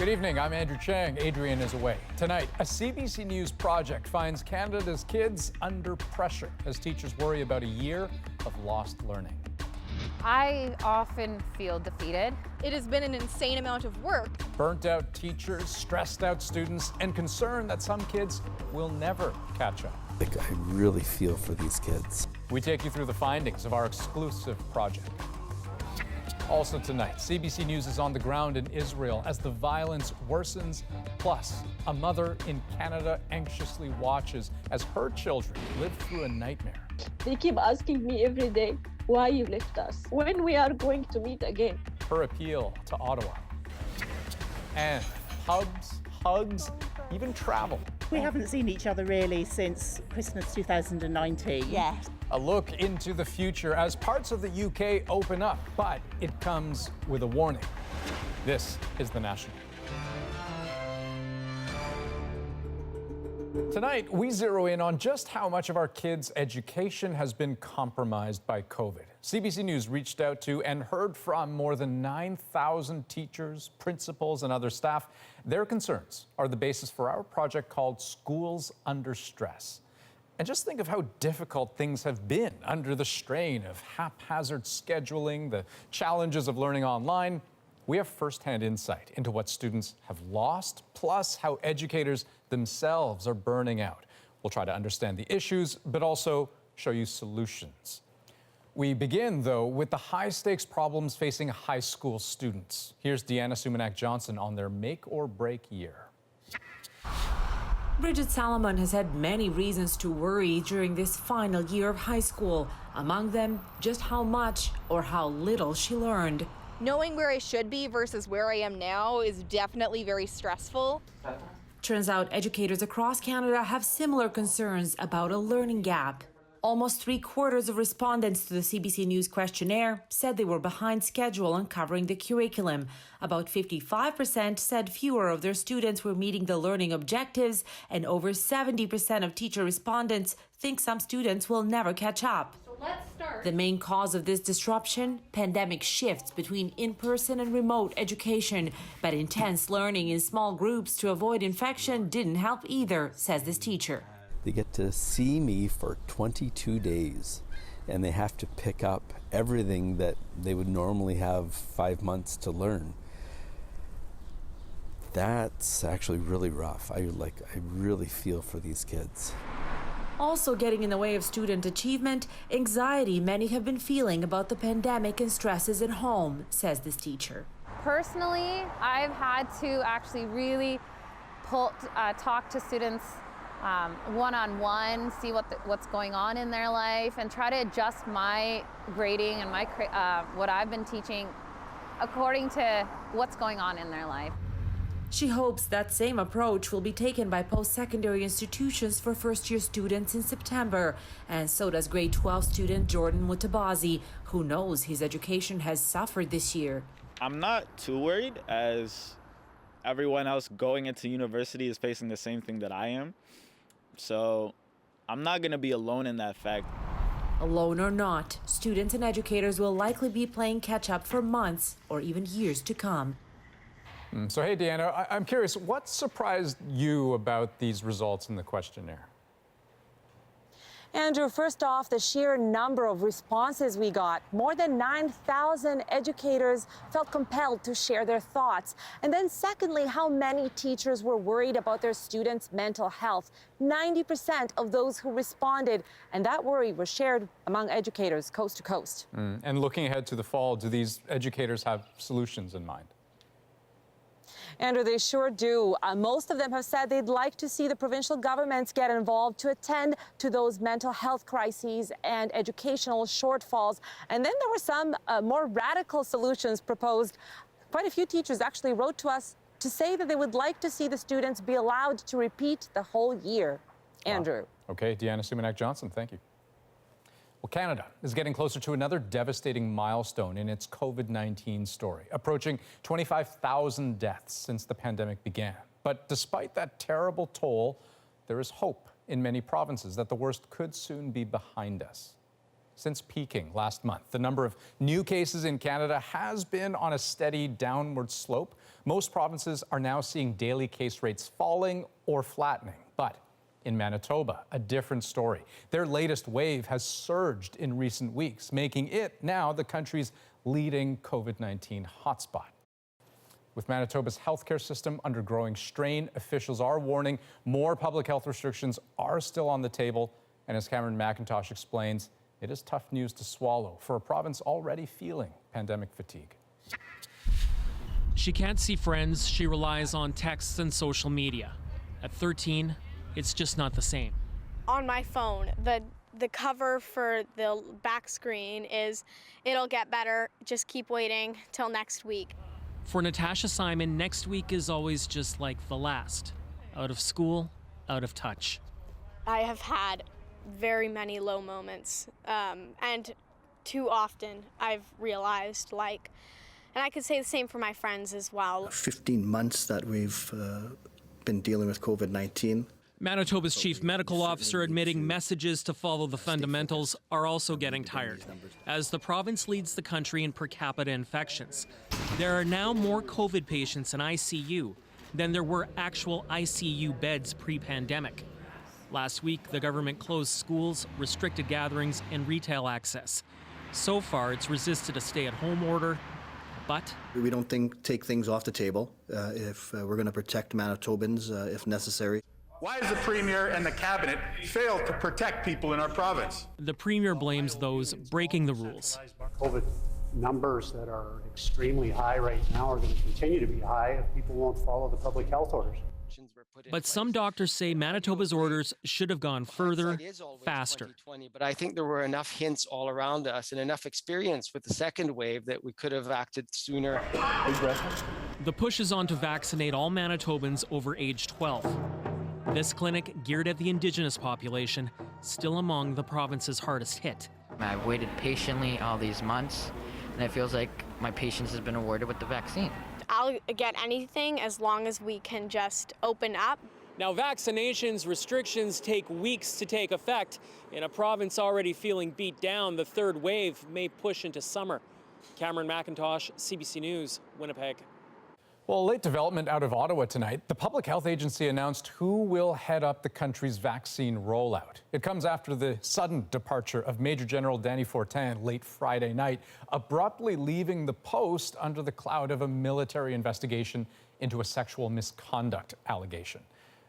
Good evening, I'm Andrew Chang. Adrian is away. Tonight, a CBC News project finds Canada's kids under pressure as teachers worry about a year of lost learning. I often feel defeated. It has been an insane amount of work. Burnt out teachers, stressed out students, and concern that some kids will never catch up. I really feel for these kids. We take you through the findings of our exclusive project. Also tonight, CBC News is on the ground in Israel as the violence worsens. Plus, a mother in Canada anxiously watches as her children live through a nightmare. They keep asking me every day, why you left us? When we are going to meet again? Her appeal to Ottawa. And pubs, hugs, even travel. We haven't seen each other really since Christmas 2019. Yeah. A look into the future as parts of the UK open up, but it comes with a warning. This is The National. Tonight, we zero in on just how much of our kids' education has been compromised by COVID. CBC News reached out to and heard from more than 9,000 teachers, principals, and other staff. Their concerns are the basis for our project called Schools Under Stress. And just think of how difficult things have been under the strain of haphazard scheduling, the challenges of learning online. We have firsthand insight into what students have lost, plus how educators themselves are burning out. We'll try to understand the issues, but also show you solutions. We begin, though, with the high-stakes problems facing high school students. Here's Deanna Sumanak-Johnson on their make or break year. Bridget Salomon has had many reasons to worry during this final year of high school. Among them, just how much or how little she learned. Knowing where I should be versus where I am now is definitely very stressful. Turns out educators across Canada have similar concerns about a learning gap. Almost 3/4 of respondents to the CBC News questionnaire said they were behind schedule on covering the curriculum. About 55% said fewer of their students were meeting the learning objectives, and over 70% of teacher respondents think some students will never catch up. The main cause of this disruption, pandemic shifts between in-person and remote education. But intense learning in small groups to avoid infection didn't help either, says this teacher. They get to see me for 22 days, and they have to pick up everything that they would normally have 5 months to learn. That's actually really rough. I really feel for these kids. Also getting in the way of student achievement, anxiety many have been feeling about the pandemic and stresses at home, says this teacher. Personally, I've had to actually really talk to students one-on-one, see what's going on in their life, and try to adjust my grading and my what I've been teaching according to what's going on in their life. She hopes that same approach will be taken by post-secondary institutions for first-year students in September. And so does grade 12 student Jordan Mutabazi, who knows his education has suffered this year. I'm not too worried, as everyone else going into university is facing the same thing that I am. So I'm not going to be alone in that fact. Alone or not, students and educators will likely be playing catch-up for months or even years to come. So, hey, Deanna, I'm curious, what surprised you about these results in the questionnaire? Andrew, first off, the sheer number of responses we got. More than 9,000 educators felt compelled to share their thoughts. And then secondly, how many teachers were worried about their students' mental health. 90% of those who responded, and that worry was shared among educators coast to coast. And looking ahead to the fall, do these educators have solutions in mind? Andrew, they sure do. Most of them have said they'd like to see the provincial governments get involved to attend to those mental health crises and educational shortfalls. And then there were some more radical solutions proposed. Quite a few teachers actually wrote to us to say that they would like to see the students be allowed to repeat the whole year. Andrew. Wow. Okay, Deanna Sumanak-Johnson, thank you. Well, Canada is getting closer to another devastating milestone in its COVID-19 story, approaching 25,000 deaths since the pandemic began. But despite that terrible toll, there is hope in many provinces that the worst could soon be behind us. since peaking last month. The number of new cases in Canada has been on a steady downward slope. Most provinces are now seeing daily case rates falling or flattening. But in Manitoba, a different story. Their latest wave has surged in recent weeks, making it now the country's leading COVID-19 hotspot. With Manitoba's healthcare system under growing strain, officials are warning more public health restrictions are still on the table. And as Cameron McIntosh explains, it is tough news to swallow for a province already feeling pandemic fatigue. She can't see friends. She relies on texts and social media. At 13, it's just not the same. On my phone, the cover for the back screen is, "It'll get better, just keep waiting till next week." For Natasha Simon, next week is always just like the last. Out of school, out of touch. I have had very many low moments, and too often I've realized, and I could say the same for my friends as well. 15 months that we've been dealing with COVID-19. Manitoba's chief medical officer admitting messages to follow the fundamentals are also getting tired as the province leads the country in per capita infections. There are now more COVID patients in ICU than there were actual ICU beds pre-pandemic. Last week, the government closed schools, restricted gatherings, and retail access. So far, it's resisted a stay-at-home order, but we don't take things off the table if we're going to protect Manitobans if necessary. Why has the Premier and the Cabinet failed to protect people in our province? The Premier blames those breaking the rules. COVID numbers that are extremely high right now are going to continue to be high if people won't follow the public health orders. But some doctors say Manitoba's orders should have gone further, faster. But I think there were enough hints all around us and enough experience with the second wave that we could have acted sooner. The push is on to vaccinate all Manitobans over age 12. This clinic, geared at the Indigenous population, still among the province's hardest hit. I've waited patiently all these months, and it feels like my patience has been awarded with the vaccine. I'll get anything as long as we can just open up. Now, vaccinations restrictions take weeks to take effect. In a province already feeling beat down, the third wave may push into summer. Cameron McIntosh, CBC News, Winnipeg. Well, a late development out of Ottawa tonight. The Public Health Agency announced who will head up the country's vaccine rollout. It comes after the sudden departure of Major General Danny Fortin late Friday night, abruptly leaving the post under the cloud of a military investigation into a sexual misconduct allegation.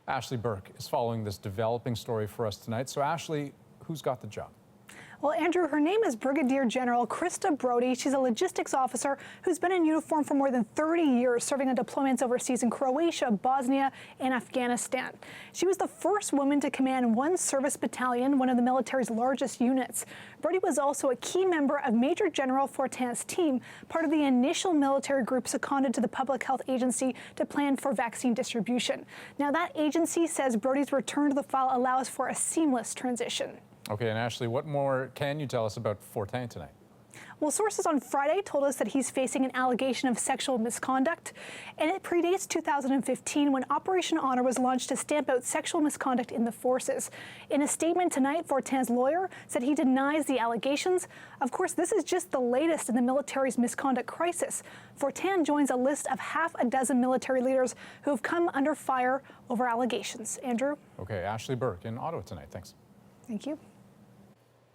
Ashley Burke is following this developing story for us tonight. So, Ashley, who's got the job? Well, Andrew, her name is Brigadier General Krista Brody. She's a logistics officer who's been in uniform for more than 30 years, serving on deployments overseas in Croatia, Bosnia, and Afghanistan. She was the first woman to command one service battalion, one of the military's largest units. Brody was also a key member of Major General Fortin's team, part of the initial military group seconded to the Public Health Agency to plan for vaccine distribution. Now, that agency says Brody's return to the file allows for a seamless transition. Okay, and Ashley, what more can you tell us about Fortin tonight? Well, sources on Friday told us that he's facing an allegation of sexual misconduct, and it predates 2015 when Operation Honor was launched to stamp out sexual misconduct in the forces. In a statement tonight, Fortin's lawyer said he denies the allegations. Of course, this is just the latest in the military's misconduct crisis. Fortin joins a list of half a dozen military leaders who have come under fire over allegations. Andrew? Okay, Ashley Burke in Ottawa tonight. Thanks. Thank you.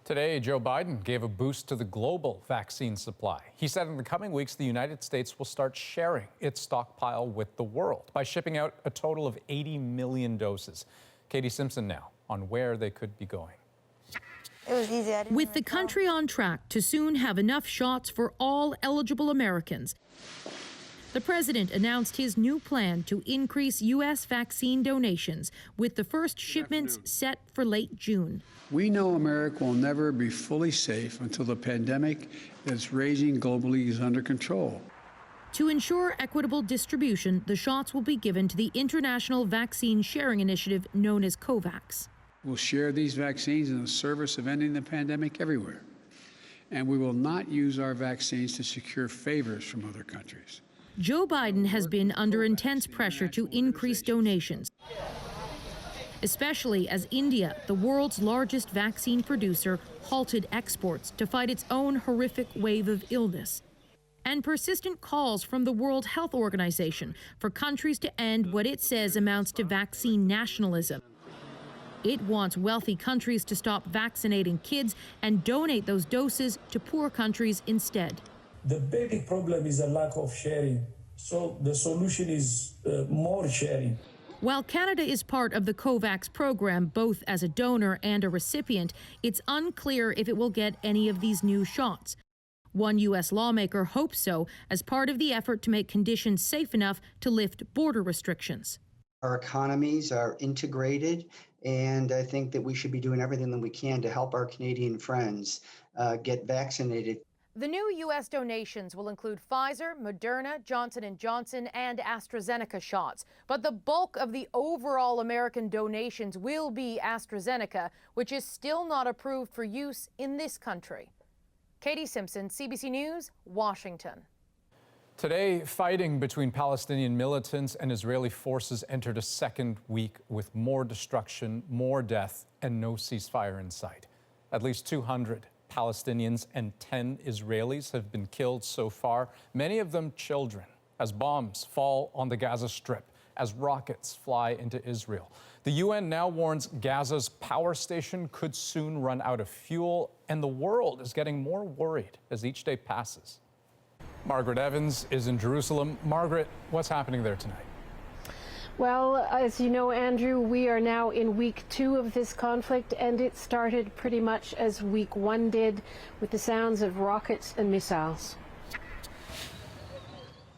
Today, Joe Biden gave a boost to the global vaccine supply. He said in the coming weeks, the United States will start sharing its stockpile with the world by shipping out a total of 80 million doses. Katie Simpson now on where they could be going. With the country on track to soon have enough shots for all eligible Americans, the president announced his new plan to increase U.S. vaccine donations, with the first shipments set for late June. We know America will never be fully safe until the pandemic that's raging globally is under control. To ensure equitable distribution, the shots will be given to the International Vaccine Sharing Initiative known as COVAX. We'll share these vaccines in the service of ending the pandemic everywhere. And we will not use our vaccines to secure favors from other countries. Joe Biden has been under intense pressure to increase donations. especially as India, the world's largest vaccine producer, halted exports to fight its own horrific wave of illness. And persistent calls from the World Health Organization for countries to end what it says amounts to vaccine nationalism. It wants wealthy countries to stop vaccinating kids and donate those doses to poor countries instead. The big problem is a lack of sharing. So the solution is more sharing. While Canada is part of the COVAX program, both as a donor and a recipient, it's unclear if it will get any of these new shots. One U.S. lawmaker hopes so, as part of the effort to make conditions safe enough to lift border restrictions. Our economies are integrated, and I think that we should be doing everything that we can to help our Canadian friends get vaccinated. The new U.S. donations will include Pfizer, Moderna, Johnson & Johnson, and AstraZeneca shots. But the bulk of the overall American donations will be AstraZeneca, which is still not approved for use in this country. Katie Simpson, CBC News, Washington. Today, fighting between Palestinian militants and Israeli forces entered a second week with more destruction, more death, and no ceasefire in sight. At least 200 Palestinians and 10 Israelis have been killed so far, many of them children, as bombs fall on the Gaza Strip, as rockets fly into Israel. The UN now warns Gaza's power station could soon run out of fuel, and the world is getting more worried as each day passes. Margaret Evans is in Jerusalem. Margaret, what's happening there tonight? Well, as you know, Andrew, we are now in week 2 of this conflict, and it started pretty much as week 1 did, with the sounds of rockets and missiles.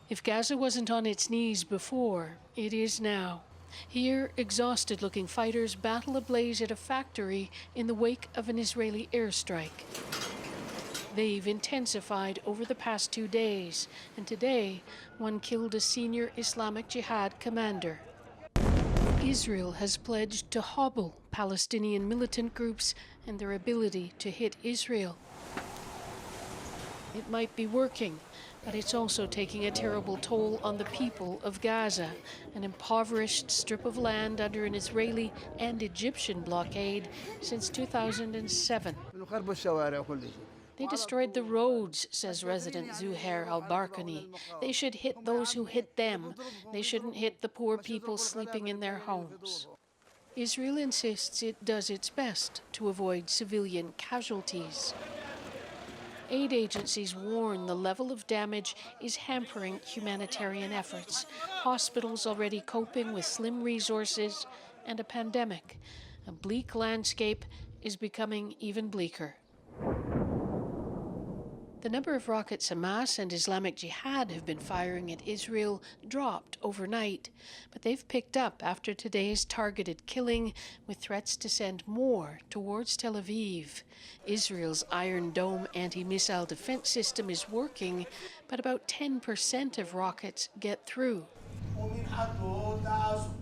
If Gaza wasn't on its knees before, it is now. Here, exhausted-looking fighters battle ablaze at a factory in the wake of an Israeli airstrike. They've intensified over the past 2 days, and today, one killed a senior Islamic Jihad commander. Israel has pledged to hobble Palestinian militant groups and their ability to hit Israel. It might be working, but it's also taking a terrible toll on the people of Gaza, an impoverished strip of land under an Israeli and Egyptian blockade since 2007. They destroyed the roads, says resident Zuhair al-Barkani. They should hit those who hit them. They shouldn't hit the poor people sleeping in their homes. Israel insists it does its best to avoid civilian casualties. Aid agencies warn the level of damage is hampering humanitarian efforts. Hospitals already coping with slim resources and a pandemic. A bleak landscape is becoming even bleaker. The number of rockets Hamas and Islamic Jihad have been firing at Israel dropped overnight, but they've picked up after today's targeted killing, with threats to send more towards Tel Aviv. Israel's Iron Dome anti-missile defense system is working, but about 10% of rockets get through.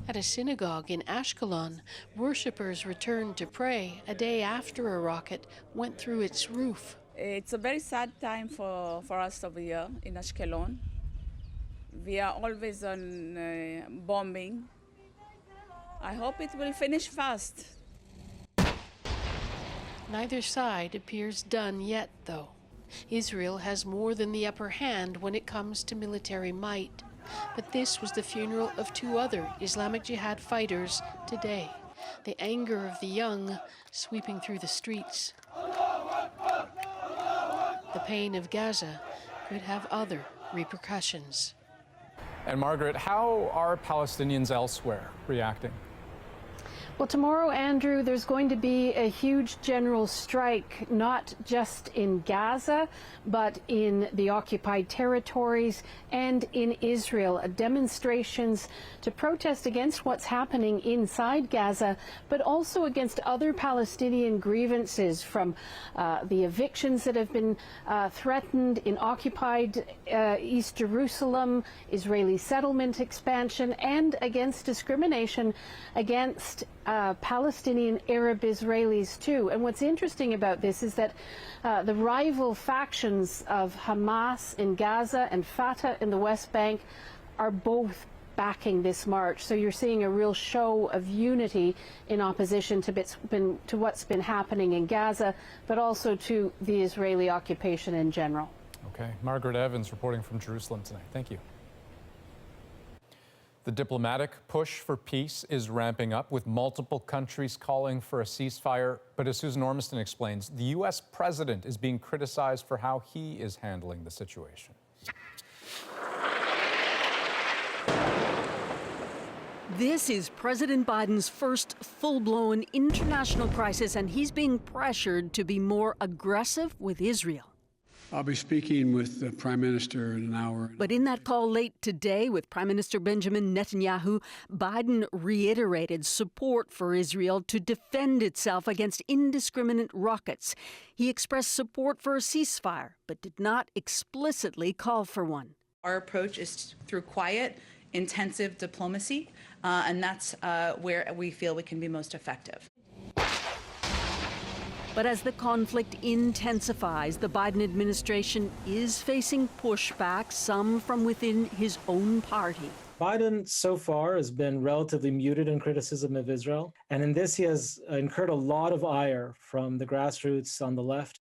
At a synagogue in Ashkelon, worshippers returned to pray a day after a rocket went through its roof. It's a very sad time for us over here in Ashkelon. We are always on bombing. I hope it will finish fast. Neither side appears done yet, though. Israel has more than the upper hand when it comes to military might. But this was the funeral of 2 other Islamic Jihad fighters today. The anger of the young sweeping through the streets. The pain of Gaza could have other repercussions. And Margaret, how are Palestinians elsewhere reacting? Well, tomorrow, Andrew, there's going to be a huge general strike, not just in Gaza, but in the occupied territories and in Israel. Demonstrations to protest against what's happening inside Gaza, but also against other Palestinian grievances, from the evictions that have been threatened in occupied East Jerusalem, Israeli settlement expansion, and against discrimination against Palestinian Arab Israelis too. And what's interesting about this is that the rival factions of Hamas in Gaza and Fatah in the West Bank are both backing this march. So you're seeing a real show of unity in opposition to what's been happening in Gaza, but also to the Israeli occupation in general. Okay, Margaret Evans reporting from Jerusalem tonight. Thank you. The diplomatic push for peace is ramping up, with multiple countries calling for a ceasefire. But as Susan Ormiston explains, the U.S. president is being criticized for how he is handling the situation. This is President Biden's first full-blown international crisis, and he's being pressured to be more aggressive with Israel. I'll be speaking with the Prime Minister in an hour. But in that call late today with Prime Minister Benjamin Netanyahu, Biden reiterated support for Israel to defend itself against indiscriminate rockets. He expressed support for a ceasefire, but did not explicitly call for one. Our approach is through quiet, intensive diplomacy, and that's where we feel we can be most effective. But as the conflict intensifies, the Biden administration is facing pushback, some from within his own party. Biden so far has been relatively muted in criticism of Israel, and in this he has incurred a lot of ire from the grassroots on the left.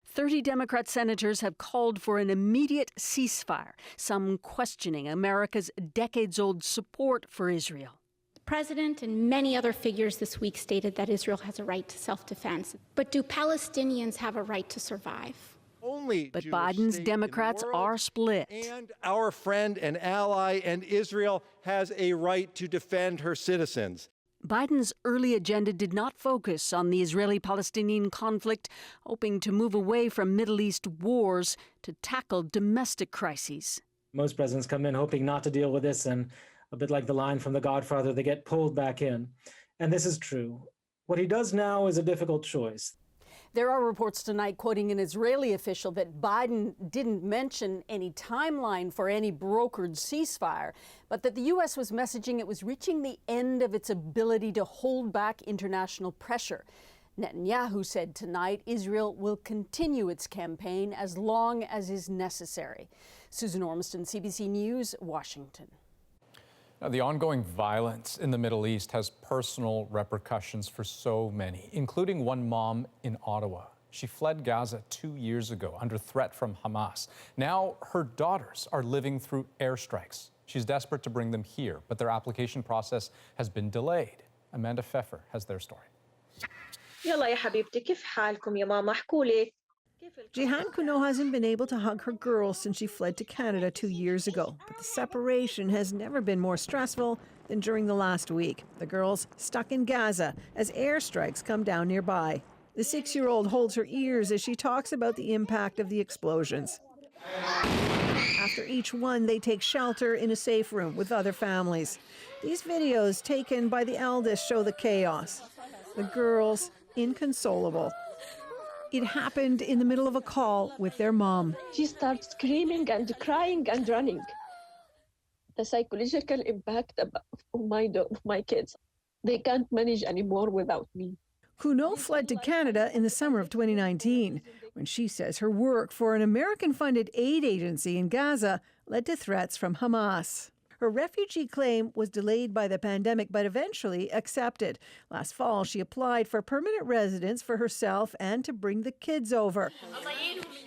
30 Democrat senators have called for an immediate ceasefire, some questioning America's decades-old support for Israel. The President and many other figures this week stated that Israel has a right to self-defense. But do Palestinians have a right to survive? But Biden's Democrats are split. And our friend and ally and Israel has a right to defend her citizens. Biden's early agenda did not focus on the Israeli-Palestinian conflict, hoping to move away from Middle East wars to tackle domestic crises. Most presidents come in hoping not to deal with this, and a bit like the line from The Godfather, they get pulled back in. And this is true. What he does now is a difficult choice. There are reports tonight quoting an Israeli official that Biden didn't mention any timeline for any brokered ceasefire, but that the U.S. was messaging it was reaching the end of its ability to hold back international pressure. Netanyahu said tonight Israel will continue its campaign as long as is necessary. Susan Ormiston, CBC News, Washington. Now, the ongoing violence in the Middle East has personal repercussions for so many, including one mom in Ottawa. She fled Gaza 2 years ago under threat from Hamas. Now her daughters are living through airstrikes. She's desperate to bring them here, but their application process has been delayed. Amanda Pfeffer has their story. يلا يا حبيبتي كيف حالكم يا ماما احكولي. Jihan Kuno hasn't been able to hug her girls since she fled to Canada 2 years ago. But the separation has never been more stressful than during the last week. The girls stuck in Gaza as airstrikes come down nearby. The 6-year-old holds her ears as she talks about the impact of the explosions. After each one, they take shelter in a safe room with other families. These videos taken by the eldest show the chaos. The girls inconsolable. It happened in the middle of a call with their mom. She starts screaming and crying and running. The psychological impact of my kids, they can't manage anymore without me. Kuno fled to Canada in the summer of 2019, when she says her work for an American-funded aid agency in Gaza led to threats from Hamas. Her refugee claim was delayed by the pandemic, but eventually accepted. Last fall, she applied for permanent residence for herself and to bring the kids over.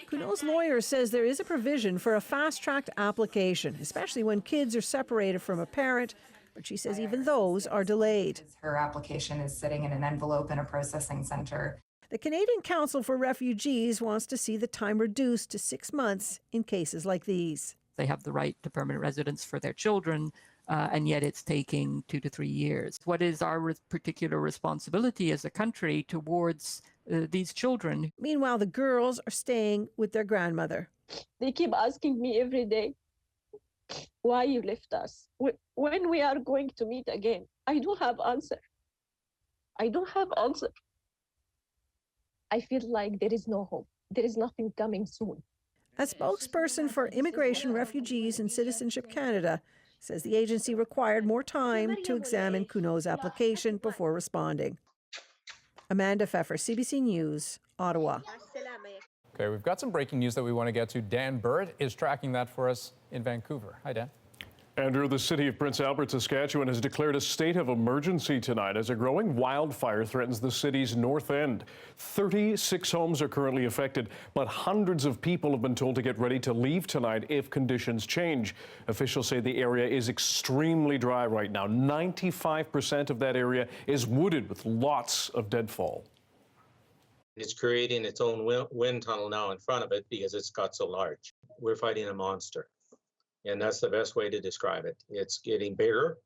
Kuno's lawyer says there is a provision for a fast-tracked application, especially when kids are separated from a parent, but she says even those are delayed. Her application is sitting in an envelope in a processing center. The Canadian Council for Refugees wants to see the time reduced to 6 months in cases like these. They have the right to permanent residence for their children, and yet it's taking 2 to 3 years. What is our particular responsibility as a country towards these children? Meanwhile, the girls are staying with their grandmother. They keep asking me every day, why you left us? When we are going to meet again? I don't have answer. I don't have answer. I feel like there is no hope. There is nothing coming soon. A spokesperson for Immigration, Refugees and Citizenship Canada says the agency required more time to examine Kuno's application before responding. Amanda Pfeffer, CBC News, Ottawa. Okay, we've got some breaking news that we want to get to. Dan Burrett is tracking that for us in Vancouver. Hi, Dan. Andrew, the city of Prince Albert, Saskatchewan has declared a state of emergency tonight as a growing wildfire threatens the city's north end. 36 homes are currently affected, but hundreds of people have been told to get ready to leave tonight if conditions change. Officials say the area is extremely dry right now. 95% of that area is wooded with lots of deadfall. It's creating its own wind tunnel now in front of it because it's got so large. We're fighting a monster. And that's the best way to describe it. It's getting bigger.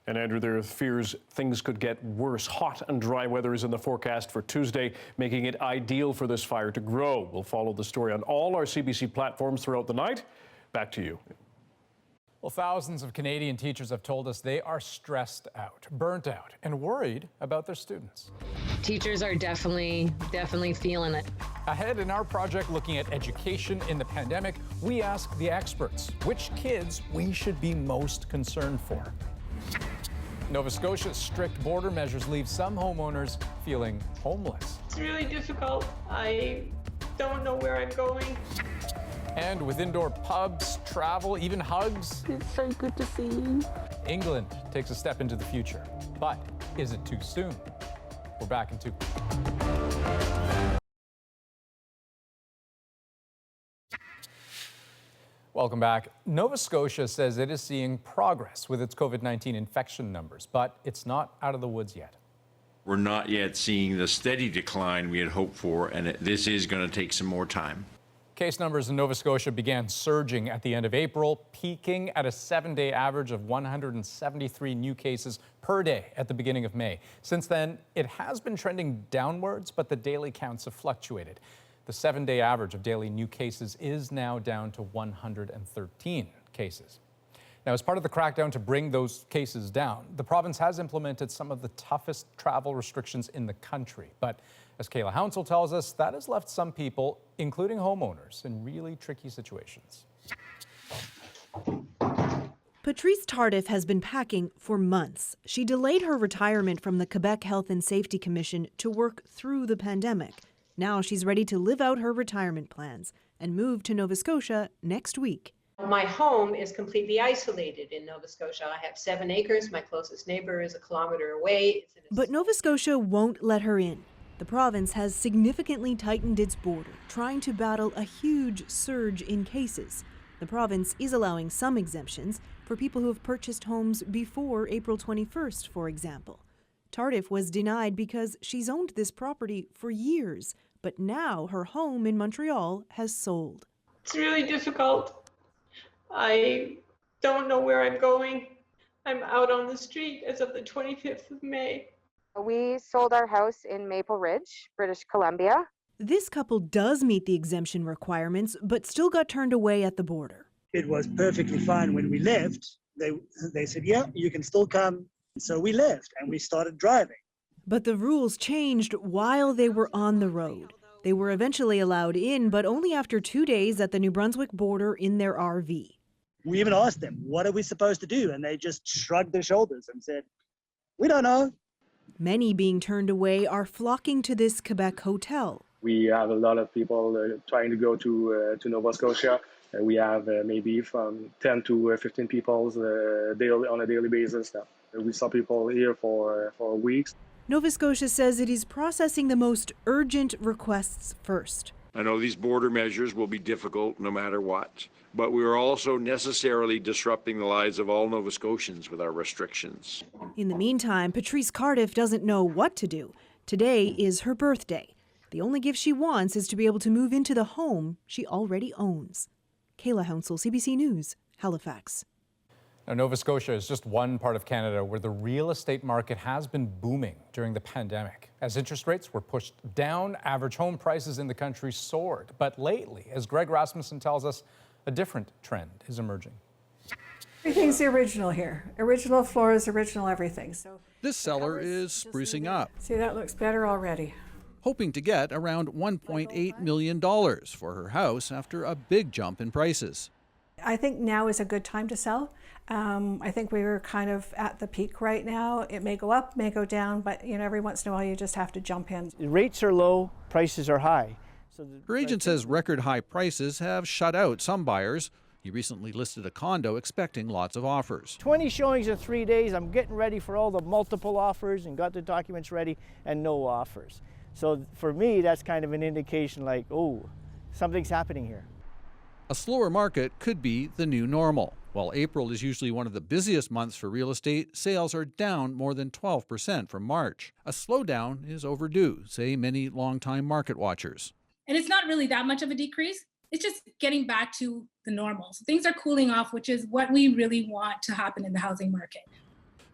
And Andrew, there are fears things could get worse. Hot and dry weather is in the forecast for Tuesday, making it ideal for this fire to grow. We'll follow the story on all our CBC platforms throughout the night. Back to you. Well, thousands of Canadian teachers have told us they are stressed out, burnt out, and worried about their students. Teachers are definitely feeling it. Ahead in our project looking at education in the pandemic, we ask the experts which kids we should be most concerned for. Nova Scotia's strict border measures leave some homeowners feeling homeless. It's really difficult. I don't know where I'm going. And with indoor pubs, travel, even hugs, it's so good to see you. England takes a step into the future. But is it too soon? We're back in 2. Welcome back. Nova Scotia says it is seeing progress with its COVID-19 infection numbers, but it's not out of the woods yet. We're not yet seeing the steady decline we had hoped for, and this is going to take some more time. Case numbers in Nova Scotia began surging at the end of April, peaking at a 7-day average of 173 new cases per day at the beginning of May. Since then, it has been trending downwards, but the daily counts have fluctuated. The 7-day average of daily new cases is now down to 113 cases. Now, as part of the crackdown to bring those cases down, the province has implemented some of the toughest travel restrictions in the country. But as Kayla Hounsell tells us, that has left some people, including homeowners, in really tricky situations. Patrice Tardif has been packing for months. She delayed her retirement from the Quebec Health and Safety Commission to work through the pandemic. Now she's ready to live out her retirement plans and move to Nova Scotia next week. My home is completely isolated in Nova Scotia. I have 7 acres. My closest neighbor is a kilometer away. But Nova Scotia won't let her in. The province has significantly tightened its border, trying to battle a huge surge in cases. The province is allowing some exemptions for people who have purchased homes before April 21st, for example. Tardif was denied because she's owned this property for years, but now her home in Montreal has sold. It's really difficult. I don't know where I'm going. I'm out on the street as of the 25th of May. We sold our house in Maple Ridge, British Columbia. This couple does meet the exemption requirements, but still got turned away at the border. It was perfectly fine when we left. They said, yeah, you can still come. So we left and we started driving. But the rules changed while they were on the road. They were eventually allowed in, but only after 2 days at the New Brunswick border in their RV. We even asked them, what are we supposed to do? And they just shrugged their shoulders and said, we don't know. Many being turned away are flocking to this Quebec hotel. We have a lot of people trying to go to Nova Scotia. We have maybe from 10 to 15 people on a daily basis now. We saw people here for weeks. Nova Scotia says it is processing the most urgent requests first. I know these border measures will be difficult no matter what, but we are also necessarily disrupting the lives of all Nova Scotians with our restrictions. In the meantime, Patrice Tardif doesn't know what to do. Today is her birthday. The only gift she wants is to be able to move into the home she already owns. Kayla Hounsell, CBC News, Halifax. Now, Nova Scotia is just one part of Canada where the real estate market has been booming during the pandemic. As interest rates were pushed down, average home prices in the country soared. But lately, as Greg Rasmussen tells us, a different trend is emerging. Everything's the original here. Original floors, original everything. So this seller is sprucing up. See, that looks better already. Hoping to get around $1.8 million for her house after a big jump in prices. I think now is a good time to sell. I think we were kind of at the peak right now. It may go up, may go down, but every once in a while you just have to jump in. Rates are low, prices are high. Her agent says record high prices have shut out some buyers. He recently listed a condo expecting lots of offers. 20 showings in 3 days. I'm getting ready for all the multiple offers and got the documents ready and no offers. So for me, that's kind of an indication like, oh, something's happening here. A slower market could be the new normal. While April is usually one of the busiest months for real estate, sales are down more than 12% from March. A slowdown is overdue, say many longtime market watchers. And it's not really that much of a decrease. It's just getting back to the normal. So things are cooling off, which is what we really want to happen in the housing market.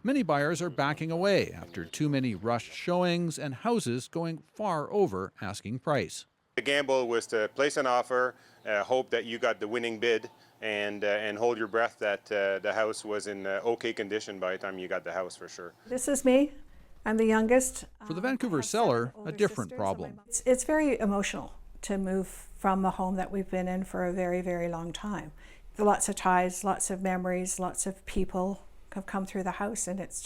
Many buyers are backing away after too many rushed showings and houses going far over asking price. The gamble was to place an offer, hope that you got the winning bid, and hold your breath that the house was in okay condition by the time you got the house for sure. This is me. I'm the youngest. For the Vancouver seller, a different problem. It's very emotional to move from a home that we've been in for a very, very long time. Lots of ties, lots of memories, lots of people have come through the house, and it's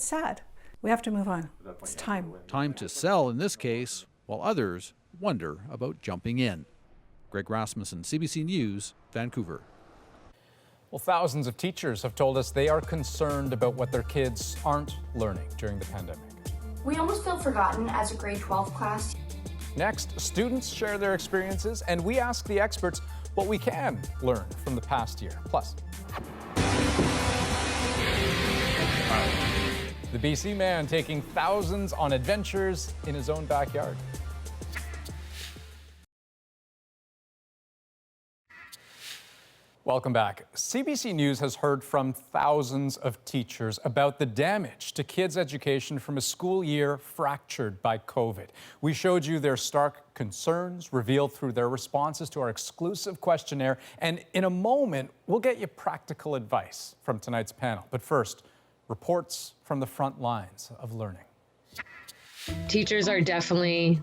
sad. We have to move on. It's time. Time to sell in this case, while others wonder about jumping in. Greg Rasmussen, CBC News, Vancouver. Well, thousands of teachers have told us they are concerned about what their kids aren't learning during the pandemic. We almost feel forgotten as a grade 12 class. Next, students share their experiences, and we ask the experts what we can learn from the past year. Plus, the BC man taking thousands on adventures in his own backyard. Welcome back. CBC News has heard from thousands of teachers about the damage to kids' education from a school year fractured by COVID. We showed you their stark concerns revealed through their responses to our exclusive questionnaire. And in a moment, we'll get you practical advice from tonight's panel. But first, reports from the front lines of learning. Teachers are definitely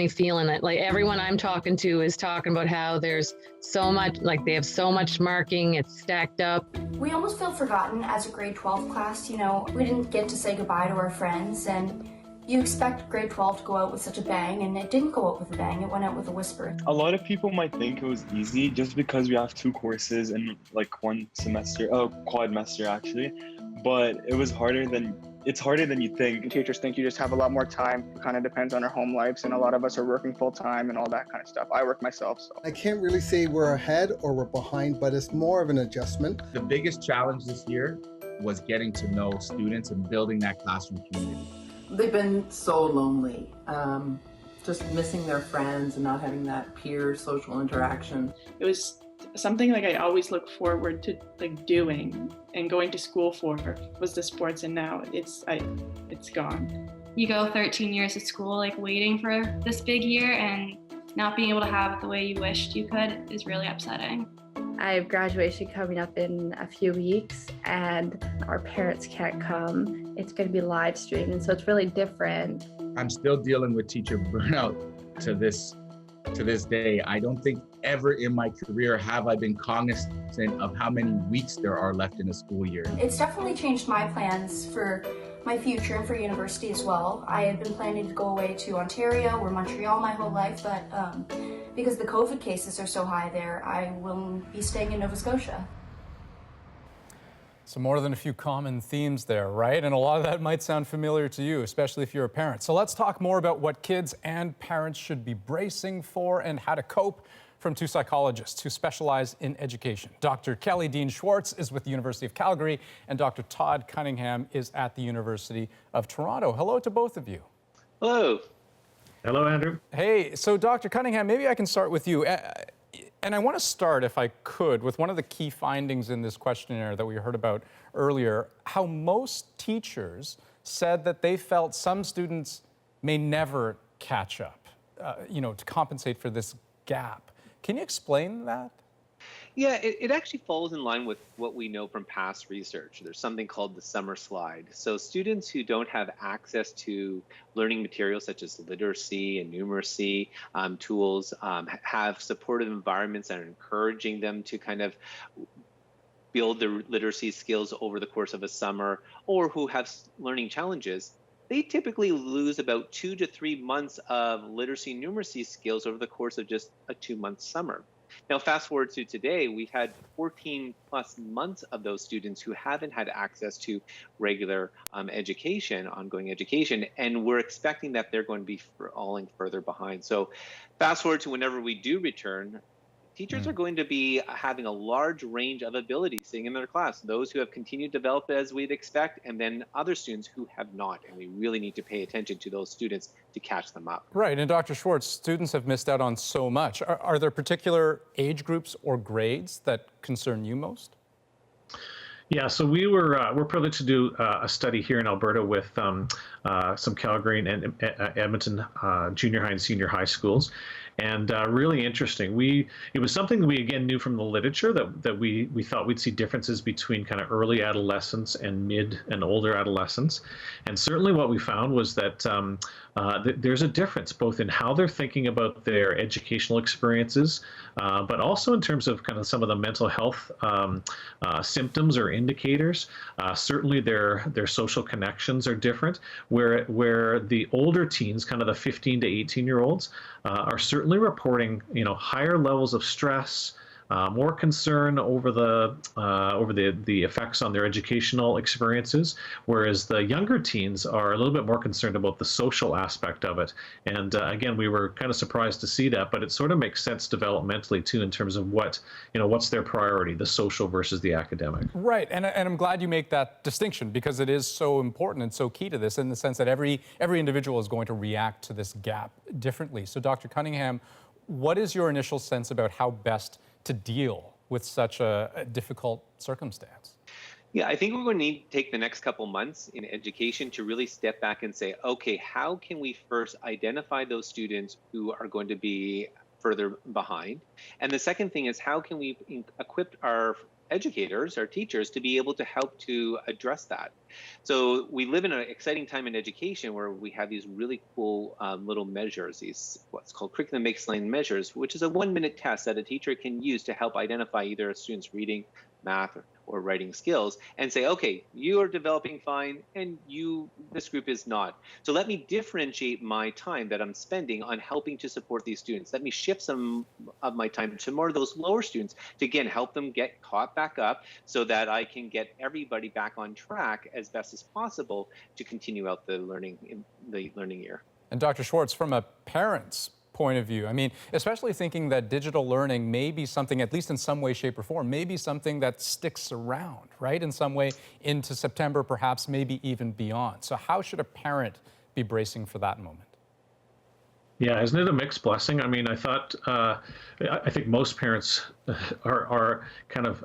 feeling it. Like everyone I'm talking to is talking about how there's so much, like they have so much marking, it's stacked up. We almost feel forgotten as a grade 12 class. You know, we didn't get to say goodbye to our friends, and you expect grade 12 to go out with such a bang, and it didn't go out with a bang, it went out with a whisper. A lot of people might think it was easy just because we have 2 courses in like one semester, quadmester actually, but it was harder than you think. Teachers think you just have a lot more time. It kind of depends on our home lives, and a lot of us are working full time and all that kind of stuff. I work myself, so. I can't really say we're ahead or we're behind, but it's more of an adjustment. The biggest challenge this year was getting to know students and building that classroom community. They've been so lonely, just missing their friends and not having that peer social interaction. It was something like I always look forward to like doing and going to school for was the sports, and now it's gone. You go 13 years of school like waiting for this big year, and not being able to have it the way you wished you could is really upsetting. I have graduation coming up in a few weeks, and our parents can't come. It's going to be live streamed, and so it's really different. I'm still dealing with teacher burnout to this day. I don't think ever in my career have I been cognizant of how many weeks there are left in a school year. It's definitely changed my plans for my future and for university as well. I had been planning to go away to Ontario or Montreal my whole life, but because the COVID cases are so high there, I will be staying in Nova Scotia. So more than a few common themes there, right? And a lot of that might sound familiar to you, especially if you're a parent. So let's talk more about what kids and parents should be bracing for and how to cope from 2 psychologists who specialize in education. Dr. Kelly Dean Schwartz is with the University of Calgary, and Dr. Todd Cunningham is at the University of Toronto. Hello to both of you. Hello. Hello, Andrew. Hey, so Dr. Cunningham, maybe I can start with you. And I want to start, if I could, with one of the key findings in this questionnaire that we heard about earlier, how most teachers said that they felt some students may never catch up, to compensate for this gap. Can you explain that? Yeah, it actually falls in line with what we know from past research. There's something called the summer slide. So students who don't have access to learning materials such as literacy and numeracy tools have supportive environments that are encouraging them to kind of build their literacy skills over the course of a summer, or who have learning challenges, they typically lose about 2 to 3 months of literacy and numeracy skills over the course of just a 2-month summer. Now, fast forward to today, we've had 14 plus months of those students who haven't had access to regular education, ongoing education, and we're expecting that they're going to be falling further behind. So fast forward to whenever we do return, teachers are going to be having a large range of abilities sitting in their class, those who have continued to develop as we'd expect, and then other students who have not. And we really need to pay attention to those students to catch them up. Right, and Dr. Schwartz, students have missed out on so much. Are there particular age groups or grades that concern you most? Yeah, so we're privileged to do a study here in Alberta with some Calgary and Edmonton junior high and senior high schools. And really interesting. It was something that we again knew from the literature that we thought we'd see differences between kind of early adolescence and mid and older adolescents. And certainly what we found was that there's a difference both in how they're thinking about their educational experiences, but also in terms of kind of some of the mental health symptoms or indicators. Certainly their social connections are different, where the older teens, kind of the 15 to 18-year-olds, are certainly reporting, higher levels of stress, more concern over the effects on their educational experiences, whereas the younger teens are a little bit more concerned about the social aspect of it. And again, we were kind of surprised to see that, but it sort of makes sense developmentally too in terms of what's their priority, the social versus the academic. Right, and I'm glad you make that distinction because it is so important and so key to this in the sense that every individual is going to react to this gap differently. So Dr. Cunningham, what is your initial sense about how best to deal with such a difficult circumstance? Yeah, I think we're going to need to take the next couple months in education to really step back and say, okay, how can we first identify those students who are going to be further behind? And the second thing is, how can we equip our educators, our teachers, to be able to help to address that? So we live in an exciting time in education where we have these really cool little measures, these what's called curriculum baseline measures, which is a 1-minute test that a teacher can use to help identify either a student's reading, math, or writing skills and say, okay, you are developing fine and this group is not. So let me differentiate my time that I'm spending on helping to support these students. Let me shift some of my time to more of those lower students to, again, help them get caught back up so that I can get everybody back on track as best as possible to continue out the learning year. And Dr. Schwartz, from a parent's point of view, I mean, especially thinking that digital learning may be something, at least in some way, shape, or form, may be something that sticks around, right? In some way into September, perhaps maybe even beyond. So how should a parent be bracing for that moment? Yeah, isn't it a mixed blessing? I mean, I think most parents are kind of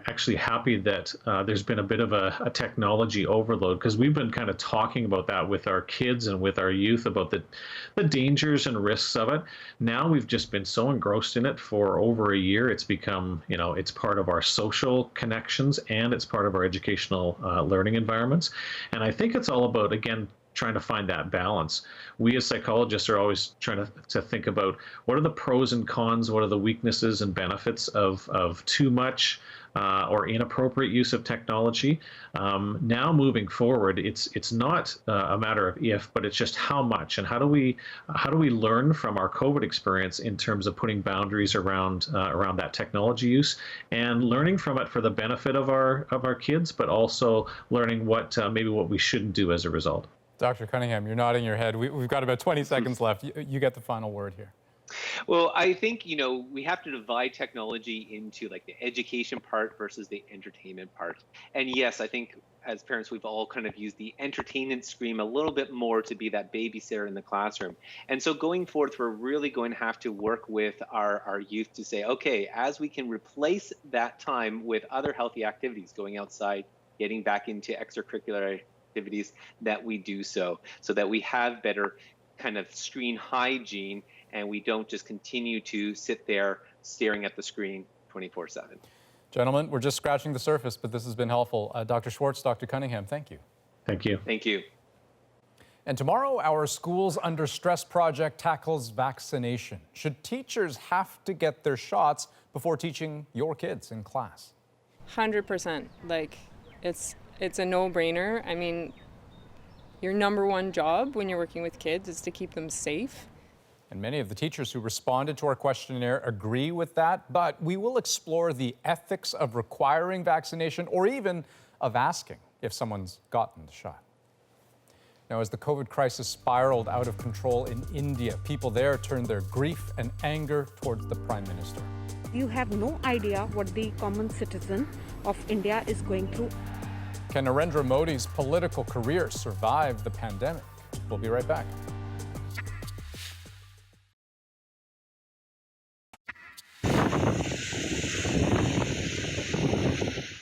actually happy that there's been a bit of a technology overload, because we've been kind of talking about that with our kids and with our youth about the dangers and risks of it. Now we've just been so engrossed in it for over a year. It's become, it's part of our social connections and it's part of our educational learning environments. And I think it's all about, again, trying to find that balance. We as psychologists are always trying to think about what are the pros and cons, what are the weaknesses and benefits of too much or inappropriate use of technology. Now moving forward, it's not a matter of if, but it's just how much, and how do we learn from our COVID experience in terms of putting boundaries around that technology use and learning from it for the benefit of our kids, but also learning what we shouldn't do as a result. Dr. Cunningham, you're nodding your head. We've got about 20 seconds left. You get the final word here. Well, I think, we have to divide technology into like the education part versus the entertainment part. And yes, I think as parents, we've all kind of used the entertainment screen a little bit more to be that babysitter in the classroom. And so going forward, we're really going to have to work with our youth to say, okay, as we can replace that time with other healthy activities, going outside, getting back into extracurricular activities, that we do so that we have better kind of screen hygiene and we don't just continue to sit there staring at the screen 24/7. Gentlemen, we're just scratching the surface, but this has been helpful. Dr. Schwartz, Dr. Cunningham, thank you. Thank you. Thank you. And tomorrow, our Schools Under Stress project tackles vaccination. Should teachers have to get their shots before teaching your kids in class? 100%. It's a no-brainer. I mean, your number one job when you're working with kids is to keep them safe. And many of the teachers who responded to our questionnaire agree with that, but we will explore the ethics of requiring vaccination or even of asking if someone's gotten the shot. Now, as the COVID crisis spiraled out of control in India, people there turned their grief and anger towards the Prime Minister. You have no idea what the common citizen of India is going through. Can Narendra Modi's political career survive the pandemic? We'll be right back.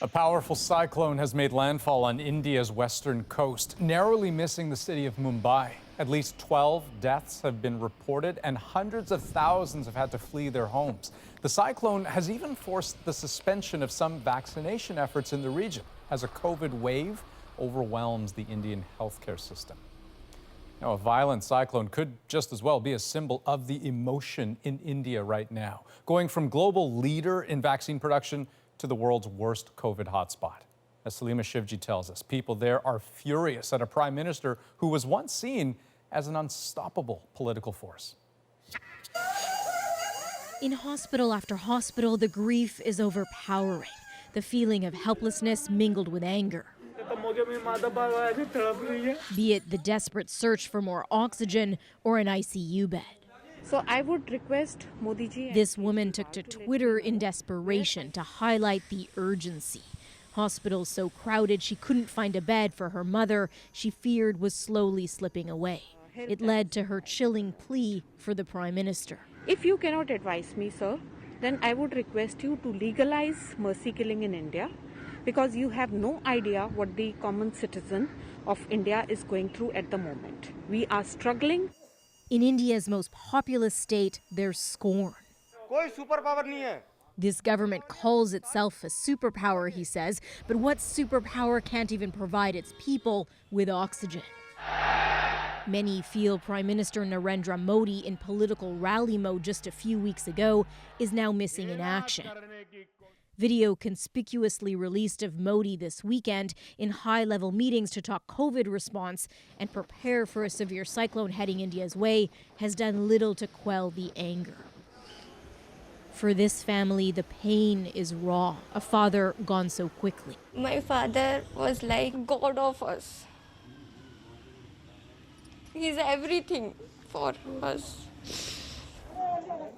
A powerful cyclone has made landfall on India's western coast, narrowly missing the city of Mumbai. At least 12 deaths have been reported, and hundreds of thousands have had to flee their homes. The cyclone has even forced the suspension of some vaccination efforts in the region as a COVID wave overwhelms the Indian healthcare system. Now, a violent cyclone could just as well be a symbol of the emotion in India right now, going from global leader in vaccine production to the world's worst COVID hotspot. As Salima Shivji tells us, people there are furious at a prime minister who was once seen as an unstoppable political force. In hospital after hospital, the grief is overpowering. The feeling of helplessness mingled with anger. Be it the desperate search for more oxygen or an ICU bed. So I would request Modi ji. This woman took to Twitter in desperation to highlight the urgency. Hospitals so crowded she couldn't find a bed for her mother she feared was slowly slipping away. It led to her chilling plea for the Prime Minister. If you cannot advise me, sir, then I would request you to legalize mercy killing in India, because you have no idea what the common citizen of India is going through at the moment. We are struggling. In India's most populous state, there's scorn. This government calls itself a superpower, he says, but what superpower can't even provide its people with oxygen? Many feel Prime Minister Narendra Modi, in political rally mode just a few weeks ago, is now missing in action. Video conspicuously released of Modi this weekend in high-level meetings to talk COVID response and prepare for a severe cyclone heading India's way has done little to quell the anger. For this family, the pain is raw, a father gone so quickly. My father was like God of us. He's everything for us.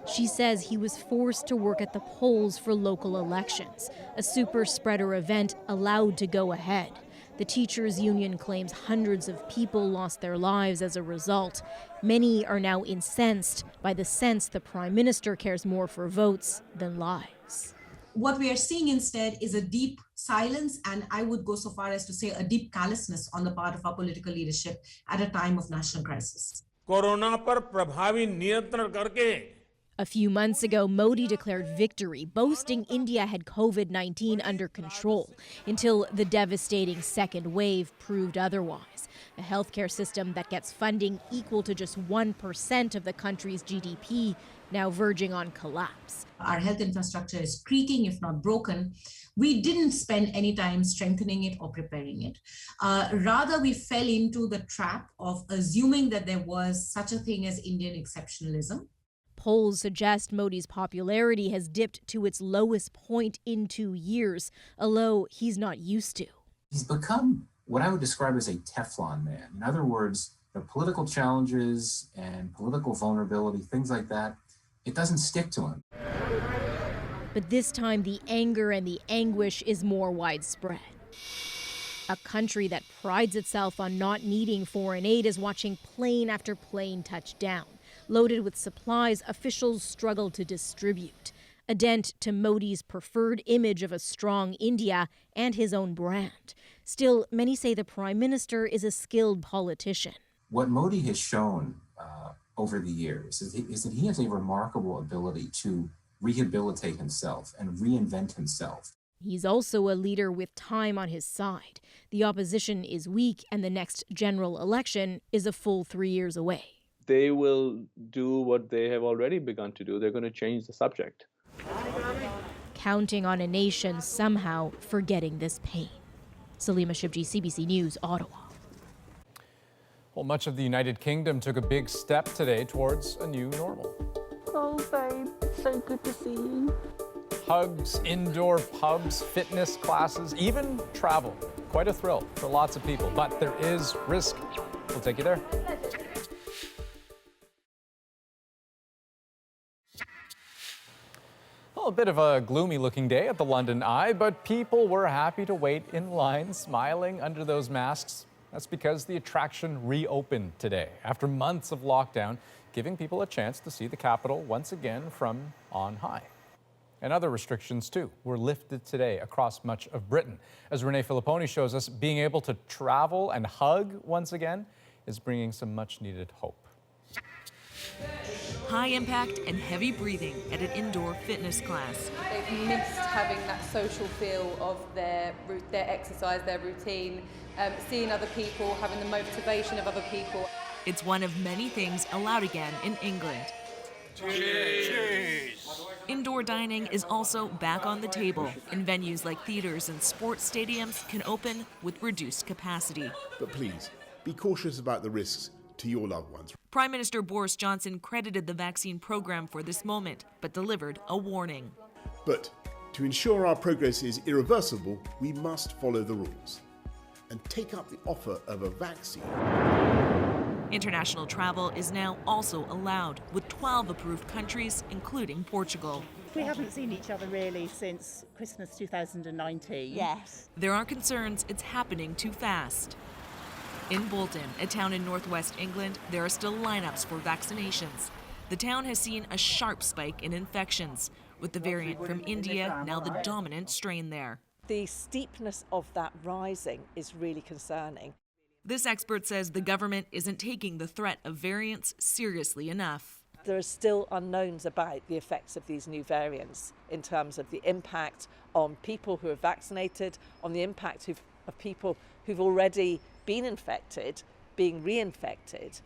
She says he was forced to work at the polls for local elections, a super spreader event allowed to go ahead. The teachers' union claims hundreds of people lost their lives as a result. Many are now incensed by the sense the Prime Minister cares more for votes than lives. What we are seeing instead is a deep silence, and I would go so far as to say a deep callousness on the part of our political leadership at a time of national crisis. Corona पर प्रभावी नियंत्रण करके A few months ago, Modi declared victory, boasting India had COVID-19 under control, until the devastating second wave proved otherwise. A healthcare system that gets funding equal to just 1% of the country's GDP, now verging on collapse. Our health infrastructure is creaking, if not broken. We didn't spend any time strengthening it or preparing it. Rather, we fell into the trap of assuming that there was such a thing as Indian exceptionalism. Polls suggest Modi's popularity has dipped to its lowest point in 2 years, a low he's not used to. He's become what I would describe as a Teflon man. In other words, the political challenges and political vulnerability, things like that, it doesn't stick to him. But this time, the anger and the anguish is more widespread. A country that prides itself on not needing foreign aid is watching plane after plane touch down. Loaded with supplies officials struggle to distribute. A dent to Modi's preferred image of a strong India and his own brand. Still, many say the Prime Minister is a skilled politician. What Modi has shown over the years is that he has a remarkable ability to rehabilitate himself and reinvent himself. He's also a leader with time on his side. The opposition is weak, and the next general election is a full 3 years away. They will do what they have already begun to do. They're going to change the subject. Counting on a nation somehow forgetting this pain. Salima Shivji, CBC News, Ottawa. Well, much of the United Kingdom took a big step today towards a new normal. Oh, babe, it's so good to see you. Hugs, indoor pubs, fitness classes, even travel. Quite a thrill for lots of people, but there is risk. We'll take you there. Well, a bit of a gloomy looking day at the London Eye, but people were happy to wait in line, smiling under those masks. That's because the attraction reopened today after months of lockdown, giving people a chance to see the capital once again from on high. And other restrictions, too, were lifted today across much of Britain. As Renee Filipponi shows us, being able to travel and hug once again is bringing some much-needed hope. High impact and heavy breathing at an indoor fitness class. They've missed having that social feel of their exercise, their routine, seeing other people, having the motivation of other people. It's one of many things allowed again in England. Cheers. Indoor dining is also back on the table, and venues like theaters and sports stadiums can open with reduced capacity. But please, be cautious about the risks to your loved ones. Prime Minister Boris Johnson credited the vaccine program for this moment, but delivered a warning. But to ensure our progress is irreversible, we must follow the rules and take up the offer of a vaccine. International travel is now also allowed, with 12 approved countries, including Portugal. We haven't seen each other really since Christmas 2019. Yes. There are concerns it's happening too fast. In Bolton, a town in northwest England, there are still lineups for vaccinations. The town has seen a sharp spike in infections, with the variant from India now the dominant strain there. The steepness of that rising is really concerning. This expert says the government isn't taking the threat of variants seriously enough. There are still unknowns about the effects of these new variants in terms of the impact on people who are vaccinated, on the impact of people who've already been infected, being reinfected.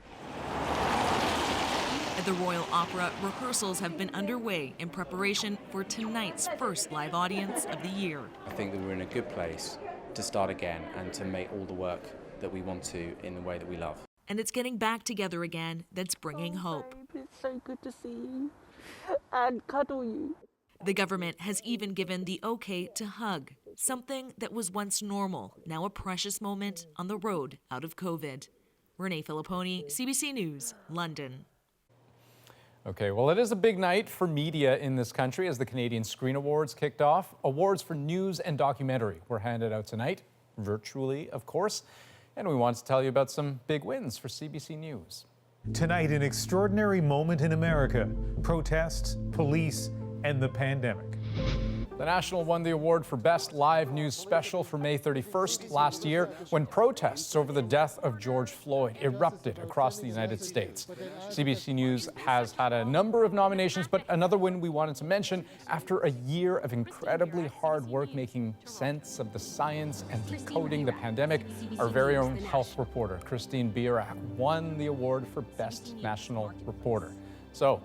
At the Royal Opera, rehearsals have been underway in preparation for tonight's first live audience of the year. I think that we're in a good place to start again and to make all the work that we want to in the way that we love. And it's getting back together again that's bringing hope. Babe, it's so good to see you and cuddle you. The government has even given the okay to hug, something that was once normal, now a precious moment on the road out of COVID. Renee Filipponi, CBC News, London. Okay, well, it is a big night for media in this country as the Canadian Screen Awards kicked off. Awards for news and documentary were handed out tonight, virtually, of course. And we want to tell you about some big wins for CBC News. Tonight, an extraordinary moment in America. Protests, police, and the pandemic. The National won the award for Best Live News Special for May 31st last year when protests over the death of George Floyd erupted across the United States. CBC News has had a number of nominations, but another win we wanted to mention after a year of incredibly hard work making sense of the science and decoding the pandemic, our very own health reporter, Christine Bierak, won the award for Best National Reporter. So,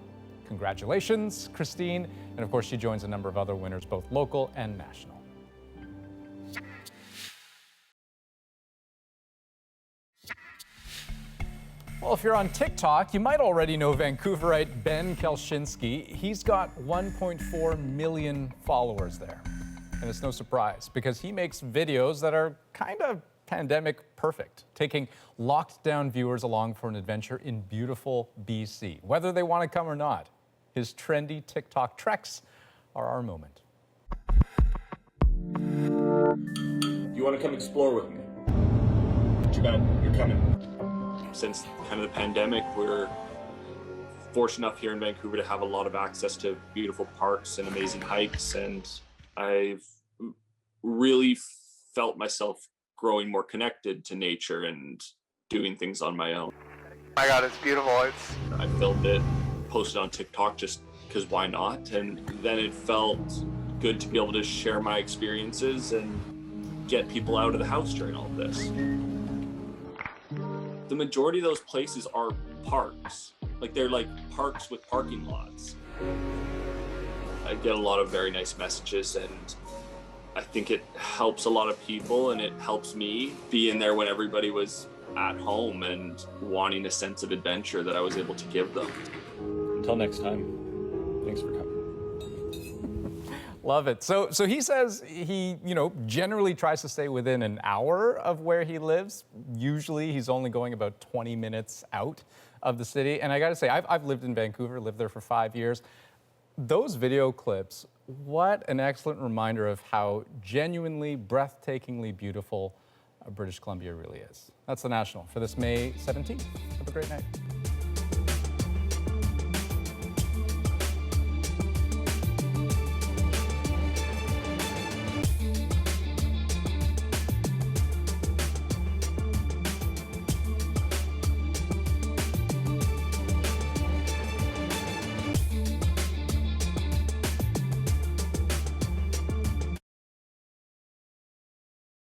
congratulations, Christine. And of course, she joins a number of other winners, both local and national. Well, if you're on TikTok, you might already know Vancouverite Ben Kelchinski. He's got 1.4 million followers there. And it's no surprise because he makes videos that are kind of pandemic perfect, taking locked down viewers along for an adventure in beautiful BC, whether they want to come or not. His trendy TikTok treks are our moment. You want to come explore with me? Too bad, you're coming. Since kind of the pandemic, we're fortunate enough here in Vancouver to have a lot of access to beautiful parks and amazing hikes, and I've really felt myself growing more connected to nature and doing things on my own. My God, it's beautiful. I filmed it, posted on TikTok just because why not? And then it felt good to be able to share my experiences and get people out of the house during all of this. The majority of those places are parks. Like they're like parks with parking lots. I get a lot of very nice messages, and I think it helps a lot of people, and it helps me be in there when everybody was at home and wanting a sense of adventure that I was able to give them. Until next time, thanks for coming. Love it. So he says he, generally tries to stay within an hour of where he lives. Usually he's only going about 20 minutes out of the city. And I got to say, I've lived in Vancouver, lived there for 5 years. Those video clips, what an excellent reminder of how genuinely, breathtakingly beautiful British Columbia really is. That's The National for this May 17th. Have a great night.